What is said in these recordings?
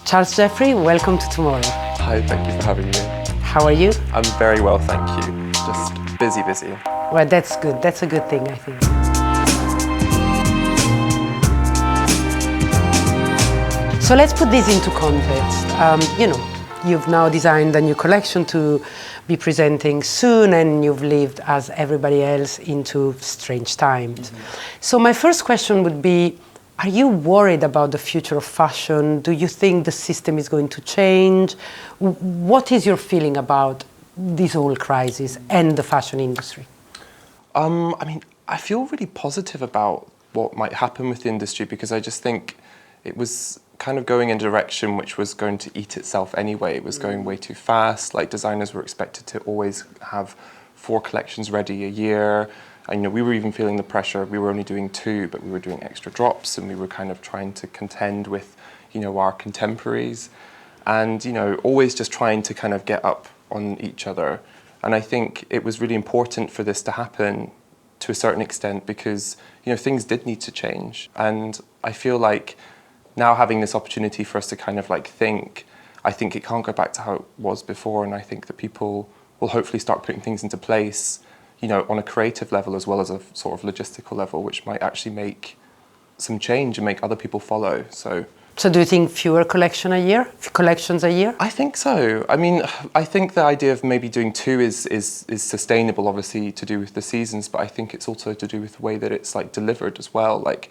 Charles Jeffrey, welcome to Tomorrow. Hi, thank you for having me. How are you? I'm very well, thank you. Just busy. Well, that's good. That's a good thing, I think. So let's put this into context. You've now designed a new collection to be presenting soon, and you've lived, as everybody else, into strange times. So my first question would be, are you worried about the future of fashion? Do you think the system is going to change? What is your feeling about this whole crisis and the fashion industry? I feel really positive about what might happen with the industry, because I just think it was kind of going in a direction which was going to eat itself anyway. It was going way too fast. Like, designers were expected to always have 4 collections ready a year. And, we were even feeling the pressure. We were only doing 2, but we were doing extra drops, and we were kind of trying to contend with, our contemporaries, and, always just trying to kind of get up on each other. And I think it was really important for this to happen to a certain extent, because, things did need to change. And I feel like now having this opportunity for us to kind of think, I think it can't go back to how it was before. And I think that people will hopefully start putting things into place, on a creative level as well as a sort of logistical level, which might actually make some change and make other people follow. So do you think fewer collections a year? I think so. I think the idea of maybe doing 2 is sustainable, obviously, to do with the seasons, but I think it's also to do with the way that it's delivered as well. Like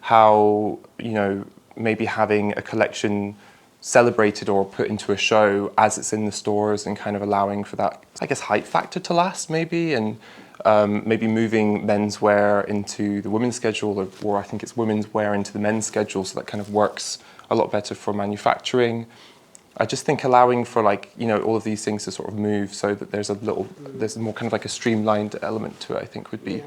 how, maybe having a collection celebrated or put into a show as it's in the stores, and kind of allowing for that, I guess, hype factor to last, maybe, and maybe moving menswear into the women's schedule, or I think it's women's wear into the men's schedule, so that kind of works a lot better for manufacturing. I just think allowing for all of these things to sort of move, so that there's more kind of like a streamlined element to it, I think would be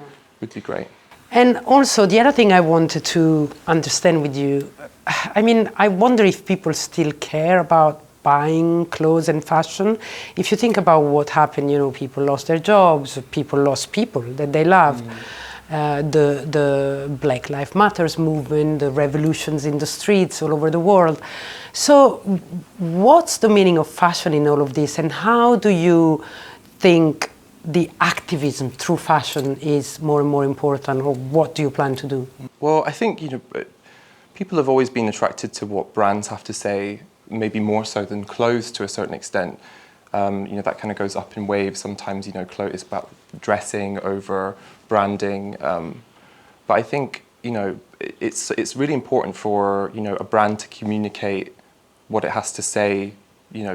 great. And also, the other thing I wanted to understand with you, I wonder if people still care about buying clothes and fashion. If you think about what happened, people lost their jobs, people lost people that they loved. The Black Lives Matters movement, the revolutions in the streets all over the world. So what's the meaning of fashion in all of this, and how do you think the activism through fashion is more and more important, or what do you plan to do? Well, I think, people have always been attracted to what brands have to say, maybe more so than clothes to a certain extent. That kind of goes up in waves. Sometimes, clothes is about dressing over branding. But I think, it's really important for, a brand to communicate what it has to say,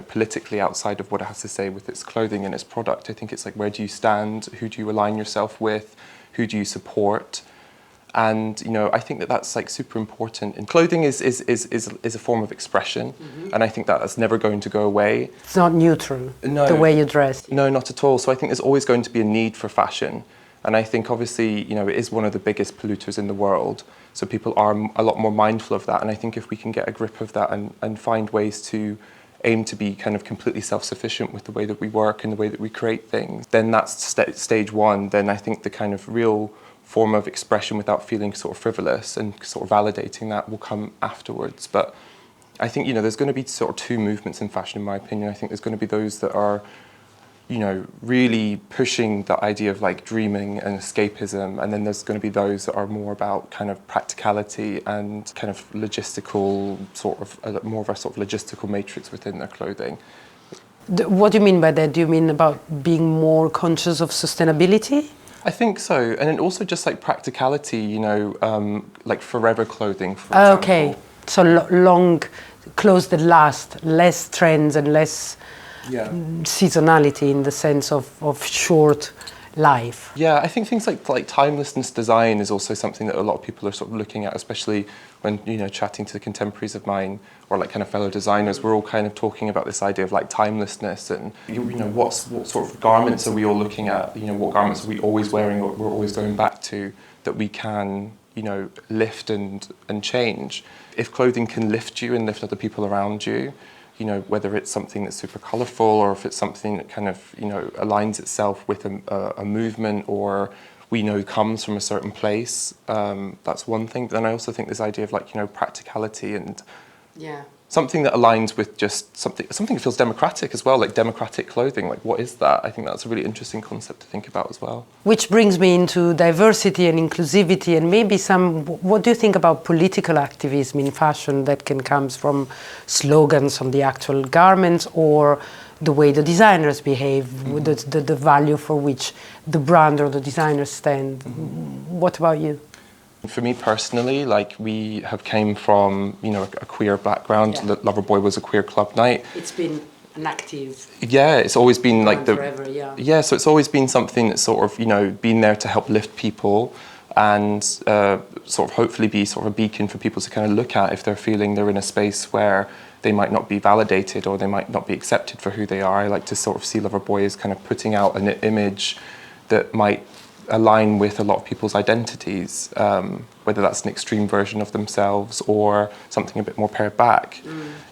politically, outside of what it has to say with its clothing and its product. I think it's where do you stand? Who do you align yourself with? Who do you support? And I think that that's super important. And clothing is a form of expression, and I think that's never going to go away. It's not neutral. No, the way you dress. No, not at all. So I think there's always going to be a need for fashion, and I think obviously it is one of the biggest polluters in the world. So people are a lot more mindful of that, and I think if we can get a grip of that and find ways to aim to be kind of completely self-sufficient with the way that we work and the way that we create things, then that's stage 1. Then I think the kind of real form of expression without feeling sort of frivolous and sort of validating that will come afterwards. But I think, there's going to be sort of 2 movements in fashion, in my opinion. I think there's going to be those that are, really pushing the idea of dreaming and escapism, and then there's going to be those that are more about kind of practicality and kind of logistical, more of a sort of logistical matrix within their clothing. What do you mean by that? Do you mean about being more conscious of sustainability? I think so, and then also just practicality, like forever clothing, for example. Okay, so long clothes that last, less trends and less seasonality in the sense of short life. Yeah, I think things like timelessness design is also something that a lot of people are sort of looking at, especially when, chatting to the contemporaries of mine or kind of fellow designers. We're all kind of talking about this idea of timelessness, and what sort of garments are we all looking at? What garments are we always wearing, or we're always going back to, that we can lift and change. If clothing can lift you and lift other people around you, whether it's something that's super colourful, or if it's something that kind of aligns itself with a movement, or we know comes from a certain place, that's one thing. But then I also think this idea of practicality and something that aligns with just something that feels democratic as well, like democratic clothing. Like, what is that? I think that's a really interesting concept to think about as well. Which brings me into diversity and inclusivity, and maybe what do you think about political activism in fashion that can come from slogans on the actual garments, or the way the designers behave, the value for which the brand or the designers stand? What about you? For me personally, like, we have came from, you know, a queer background. Yeah. Loverboy was a queer club night. It's been an active. Yeah, it's always been like forever, yeah. Yeah, so it's always been something that's sort of, you know, been there to help lift people and sort of hopefully be sort of a beacon for people to kind of look at if they're feeling they're in a space where they might not be validated or they might not be accepted for who they are. I like to sort of see Loverboy as kind of putting out an image that might align with a lot of people's identities, whether that's an extreme version of themselves or something a bit more pared back.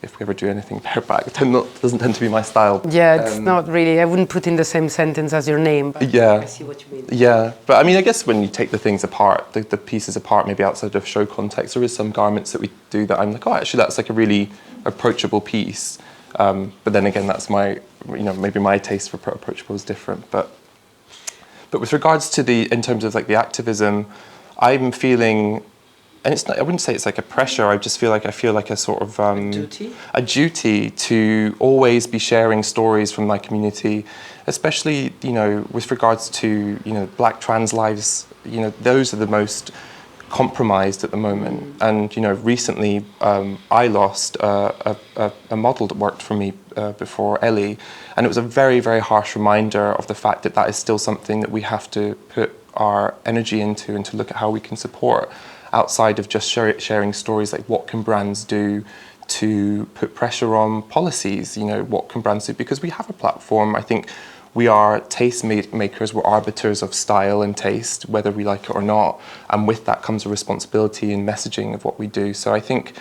If we ever do anything pared back, it doesn't tend to be my style. Yeah, it's not really. I wouldn't put in the same sentence as your name. But yeah, I see what you mean. Yeah, but I mean, I guess when you take the things apart, the pieces apart, maybe outside of show context, there is some garments that we do that I'm like, oh, actually, that's like a really approachable piece. But then again, that's my, you know, maybe my taste for approachable is different. But with regards to in terms of like the activism, I'm feeling, and it's not, I wouldn't say it's like a pressure, I just feel like a sort of a duty to always be sharing stories from my community, especially, you know, with regards to, you know, Black trans lives. You know, those are the most compromised at the moment. And, you know, recently I lost a model that worked for me before, Ellie, and it was a very, very harsh reminder of the fact that that is still something that we have to put our energy into and to look at how we can support outside of just sharing stories. Like, what can brands do to put pressure on policies? You know, what can brands do? Because we have a platform. I think we are taste makers, we're arbiters of style and taste, whether we like it or not. And with that comes a responsibility in messaging of what we do. So I think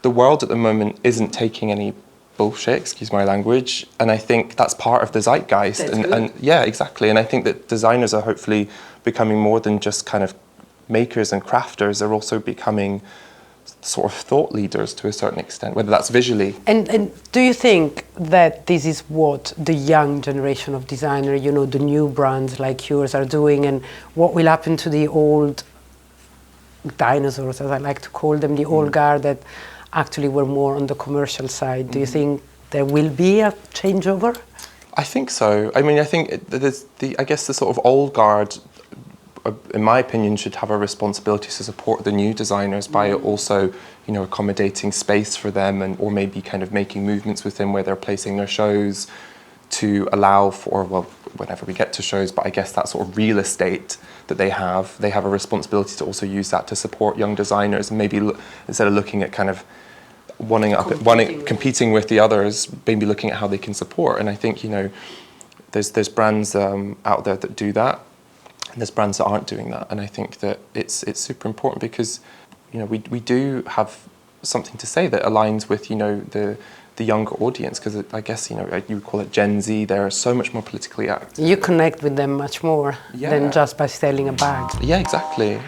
the world at the moment isn't taking any bullshit, excuse my language, and I think that's part of the zeitgeist. And yeah, exactly. And I think that designers are hopefully becoming more than just kind of makers and crafters. They're also becoming sort of thought leaders to a certain extent, whether that's visually. And do you think that this is what the young generation of designer, you know, the new brands like yours are doing, and what will happen to the old dinosaurs, as I like to call them, the old guard that actually were more on the commercial side? Do you think there will be a changeover? I think so. I mean, I think I guess the sort of old guard, in my opinion, should have a responsibility to support the new designers by also, you know, accommodating space for them, and or maybe kind of making movements with them where they're placing their shows to allow for, well, whenever we get to shows, but I guess that sort of real estate that they have a responsibility to also use that to support young designers, and maybe instead of looking at kind of competing with the others, maybe looking at how they can support. And I think, you know, there's brands out there that do that, and there's brands that aren't doing that. And I think that it's super important because, you know, we do have something to say that aligns with, you know, the younger audience, because I guess, you know, you would call it Gen Z. They're so much more politically active. You connect with them much more than just by selling a bag. Yeah, exactly.